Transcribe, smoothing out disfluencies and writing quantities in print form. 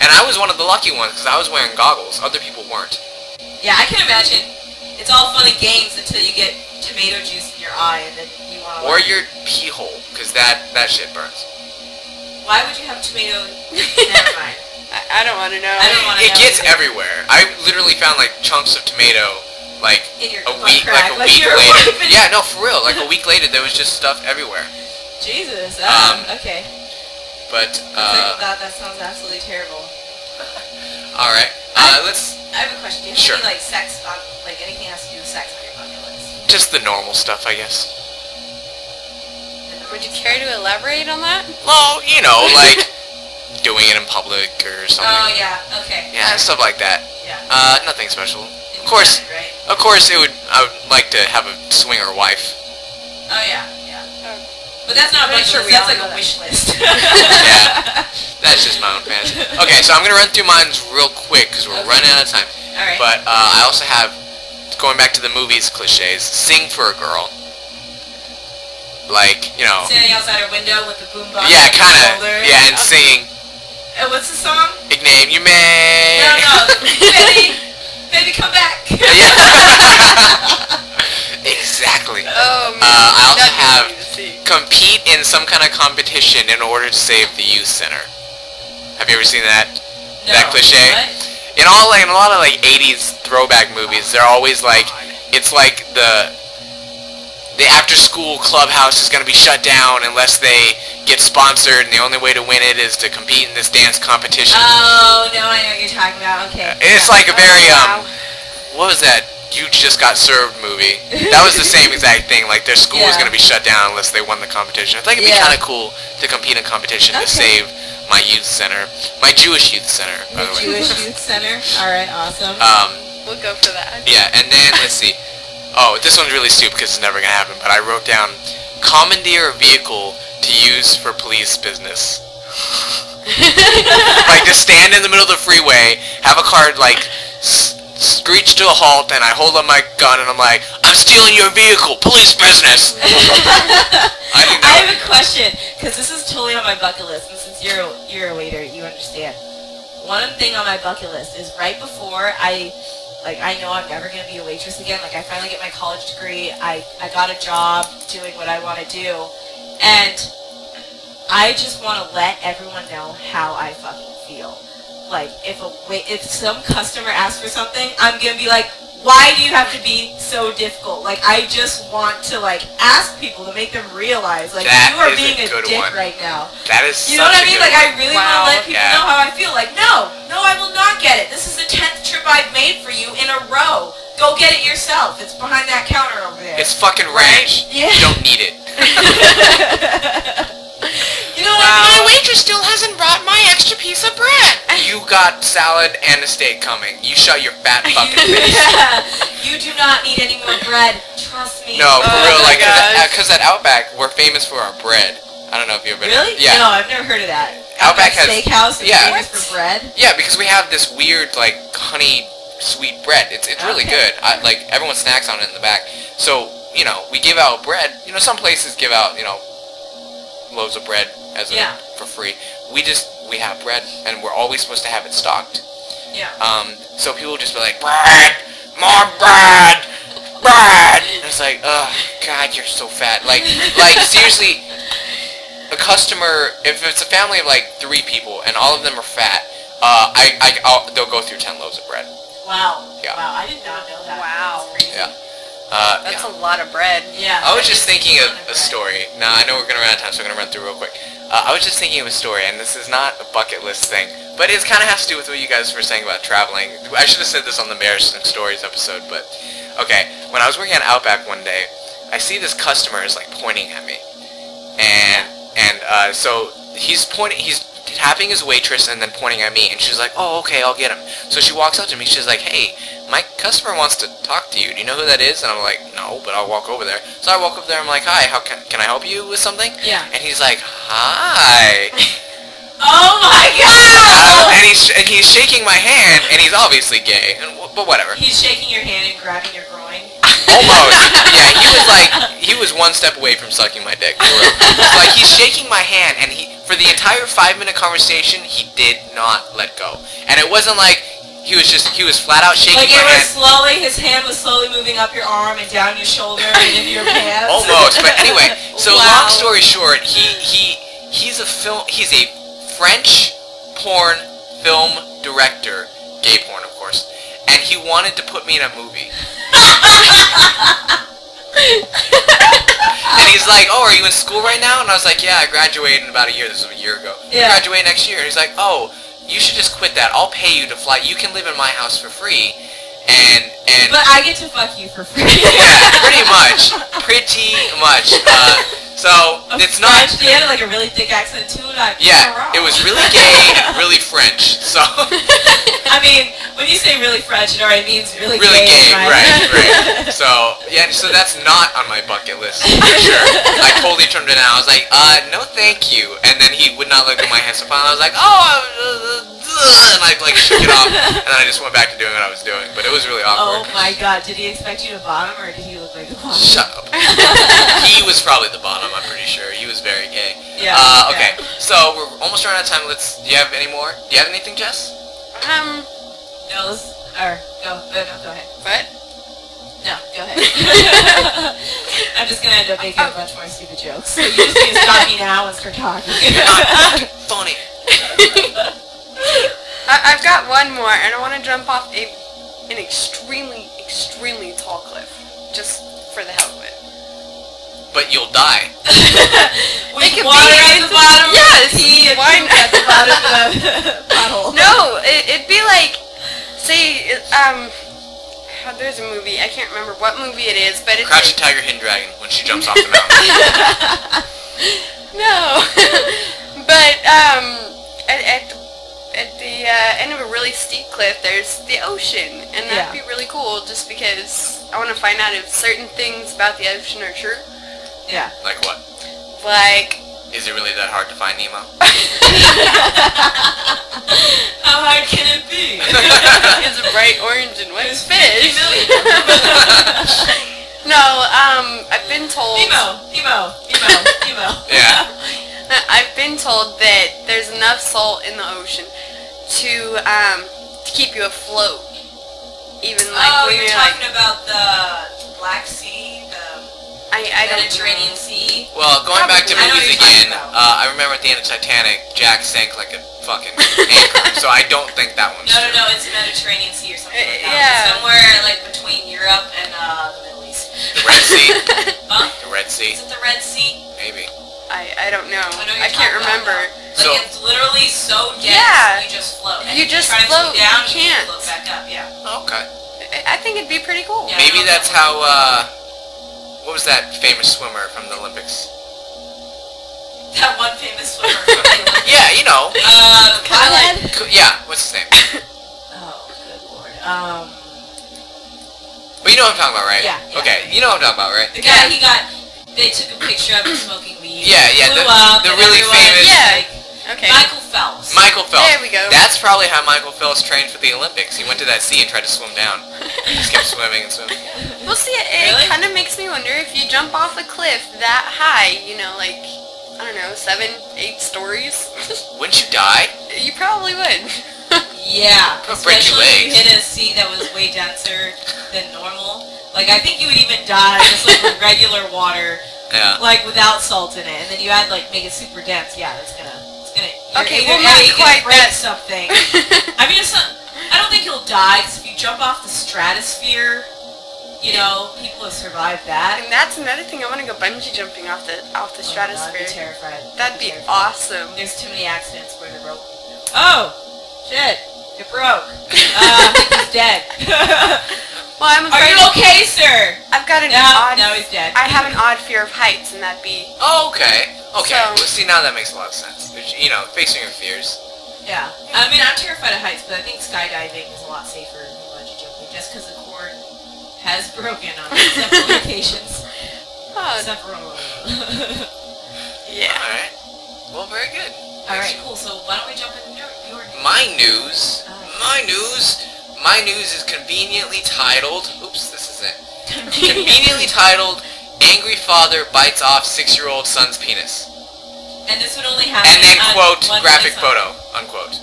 And I was one of the lucky ones because I was wearing goggles. Other people weren't. Yeah, I can imagine. It's all fun and games until you get tomato juice in your eye and then you want to... Or your pee hole, because that shit burns. Why would you have tomato... Never mind. I don't want to know. I don't want to know. It gets everywhere. I literally found like chunks of tomato like a week later. Yeah, no, for real. Like a week later, there was just stuff everywhere. Jesus. Okay. But that sounds absolutely terrible. All right. I Let's. have a question. Do you Sure. have any, like sex on, like anything that has to do with sex on your bucket list? Just the normal stuff, I guess. Would you care to elaborate on that? Well, you know, like doing it in public or something. Oh yeah. Okay. Yeah, stuff like that. Yeah. Nothing special. Of course, right? I would like to have a swinger wife. Oh yeah. But that's not a bucket list. That's like a wish list. Yeah, that's just my own fantasy. Okay, so I'm gonna run through mine real quick because we're running out of time. All right. But I also have, going back to the movies cliches, sing for a girl. Like, you know. Standing outside her window with the boombox. Yeah, kind of. Yeah, and singing. What's the song? Big name you may. No, baby, come back. Yeah. Exactly. Oh man. I also have see. compete in some kind of competition in order to save the youth center. Have you ever seen that? No. That cliche? What? In a lot of like 80s throwback movies, they're always like, it's like the after school clubhouse is going to be shut down unless they get sponsored, and the only way to win it is to compete in this dance competition. Oh, no, I know what you're talking about. Okay. It's like a very wow. what was that? You Just Got Served movie. That was the same exact thing. Like their school was going to be shut down unless they won the competition. I think it'd be kind of cool to compete in competition to save my youth center, my Jewish youth center, by the way. Jewish Youth Center. All right, awesome. We'll go for that. Yeah, and then let's see. Oh, this one's really stupid because it's never gonna happen. But I wrote down, commandeer a vehicle to use for police business. Like just stand in the middle of the freeway, have a car like screech to a halt, and I hold up my gun and I'm like, I'm stealing your vehicle, police business. I have a question, because this is totally on my bucket list, and since you're a waiter, you understand. One thing on my bucket list is right before I know I'm never going to be a waitress again. Like, I finally get my college degree. I got a job doing what I want to do. And I just want to let everyone know how I fucking feel. Like, if some customer asks for something, I'm going to be like, why do you have to be so difficult? Like, I just want to, like, ask people to make them realize, like, you are being a dick right now. That is You know what I mean? Like, I really want to let people know how I feel. Like, no, I will not get it. This is the 10th trip I've made for you in a row. Go get it yourself. It's behind that counter over there. It's fucking ranch. Yeah. You don't need it. You know, like, my waitress still hasn't brought my extra piece of bread. You got salad and a steak coming. You shut your fat fucking face. Yeah. You do not need any more bread. Trust me. No, for real. Like, because at Outback, we're famous for our bread. I don't know if you've been. Really? Yeah. No, I've never heard of that. Outback has steakhouse is famous for bread. Yeah, because we have this weird like honey sweet bread. It's really good. Like everyone snacks on it in the back. So you know we give out bread. You know some places give out loaves of bread for free. We have bread and we're always supposed to have it stocked. Yeah. So people just be like, bread, more bread, bread. And it's like, oh God, you're so fat. Like seriously, a customer, if it's a family of like 3 people and all of them are fat, they'll go through 10 loaves of bread. Wow. Yeah. Wow, I did not know that. Wow. That's crazy. Yeah. That's a lot of bread. Yeah. I was just thinking of a story. Now, I know we're going to run out of time, so I'm going to run through real quick. I was just thinking of a story, and this is not a bucket list thing, but it kind of has to do with what you guys were saying about traveling. I should have said this on the Embarrassing Stories episode, but, okay, when I was working at Outback one day, I see this customer is, like, pointing at me, and so he's tapping his waitress and then pointing at me, and she's like, oh, okay, I'll get him. So she walks up to me, she's like, hey, my customer wants to talk to you. Do you know who that is? And I'm like, no, but I'll walk over there. So I walk up there, I'm like, hi, how can I help you with something? Yeah. And he's like, hi. Oh my God! And he's shaking my hand, and he's obviously gay, but whatever. He's shaking your hand and grabbing your groin. Almost. Yeah, he was one step away from sucking my dick. For real. So, like, he's shaking my hand, and for For the entire 5-minute conversation, he did not let go. And it wasn't like he was flat out shaking Like my it was hand. slowly, his hand was slowly moving up your arm and down your shoulder and into your pants. Almost, but anyway. So Wow. long story short, he's a French porn film director, gay porn of course, and he wanted to put me in a movie. And he's like, "Oh, are you in school right now?" And I was like, "Yeah, I graduated in about a year. This was a year ago. Yeah. You graduate next year." And he's like, "Oh, you should just quit that. I'll pay you to fly. You can live in my house for free." And But I get to fuck you for free. yeah, pretty much. So it's not. French. He had like a really thick accent too. Like, Yeah, it was really gay, really French. So I mean, when you say really French, it already means really gay, right? right. So yeah, so that's not on my bucket list for sure. I totally turned it down. I was like, no, thank you. And then he would not let go of my hand. So finally, I was like, and I like shook it off, and then I just went back to doing what I was doing. But it was really awkward. Oh my god, did he expect you to bottom or did he look like a bottom? Shut up. He was probably the bottom, I'm pretty sure. He was very gay. Yeah. Okay, so we're almost running out of time. Do you have any more? Do you have anything, Jess? No, go ahead. What? No, go ahead. I'm just gonna end up making a bunch more stupid jokes. So you just need to stop me now and start talking. You're not funny. I've got one more, and I want to jump off an extremely, extremely tall cliff, just for the hell of it. But you'll die. With could water be- at the bottom, Yes, tea and why poop not? at the bottom of the bottle. No, it'd be like, say, there's a movie, I can't remember what movie it is, but it's... Crouching Tiger, Hidden Dragon, when she jumps off the mountain. No. But, at the end of a really steep cliff, there's the ocean, and that'd be really cool, just because I want to find out if certain things about the ocean are true. Yeah. Like what? Like... Is it really that hard to find Nemo? How hard can it be? It's a bright orange and white fish. No, I've been told... Nemo. Yeah. I've been told that there's enough salt in the ocean to keep you afloat. Even like when you're you're talking about the Black Sea, the I don't Mediterranean Sea? Well, going back to I know what movies you're talking again, about. I remember at the end of Titanic, Jack sank like a fucking anchor, so I don't think that one's true. No, it's Mediterranean Sea or something like that. Yeah. Somewhere like between Europe and the Middle East. The Red Sea? Huh? The Red Sea? Is it the Red Sea? Maybe. I don't know. I know what I you're can't talking about, remember. though. So- Like it's literally so dense, Yeah. you just float. And You if just try to float, slow down, you can't. float back up, yeah. Okay. I think it'd be pretty cool. Yeah. Maybe that's how, what was that famous swimmer from the Olympics? That one famous swimmer. Yeah, you know. Yeah, what's his name? Oh, good lord. But you know what I'm talking about, right? Yeah. Okay, you know what I'm talking about, right? The guy they took a picture of him smoking weed. Yeah, Blew up, the and really everyone was famous... Yeah. like, Okay. Michael Phelps. Michael Phelps. There we go. That's probably how Michael Phelps trained for the Olympics. He went to that sea and tried to swim down. He just kept swimming and swimming. Well, see, it Really? kind of makes me wonder if you jump off a cliff that high, you know, like, I don't know, 7, 8 stories. Wouldn't you die? You probably would. Yeah, Probably break your especially if you legs. hit a sea that was way denser than normal. Like, I think you would even die just like with regular water, Yeah. like without salt in it, and then you add like make it super dense. Yeah, it's gonna. You're Okay, either well, not A, quite gonna break that. something. I mean, it's not. I don't think you'll die because if you jump off the stratosphere, you know, people have survived that. And that's another thing. I want to go bungee jumping off the I'd be stratosphere. terrified. That'd be terrified. awesome. There's too many accidents where the rope. Oh, shit! It broke. I think he's dead. Well, I'm Are afraid. you okay, sir? I've got an No, odd. no, he's dead. I have an odd fear of heights, and that'd be. Oh, okay. Okay. So- Well, see, now that makes a lot of sense. You know, facing your fears. Yeah. I mean, I'm terrified of heights, but I think skydiving is a lot safer than bungee jumping, just because the cord has broken on several occasions. Oh, Several. yeah. Alright. Well, very good. Alright, cool. So why don't we jump into your My news. My news is conveniently titled. Oops, this is it. Conveniently titled, "Angry Father Bites Off 6-Year-Old Son's Penis." And this would only happen And then on quote one graphic place on- photo unquote.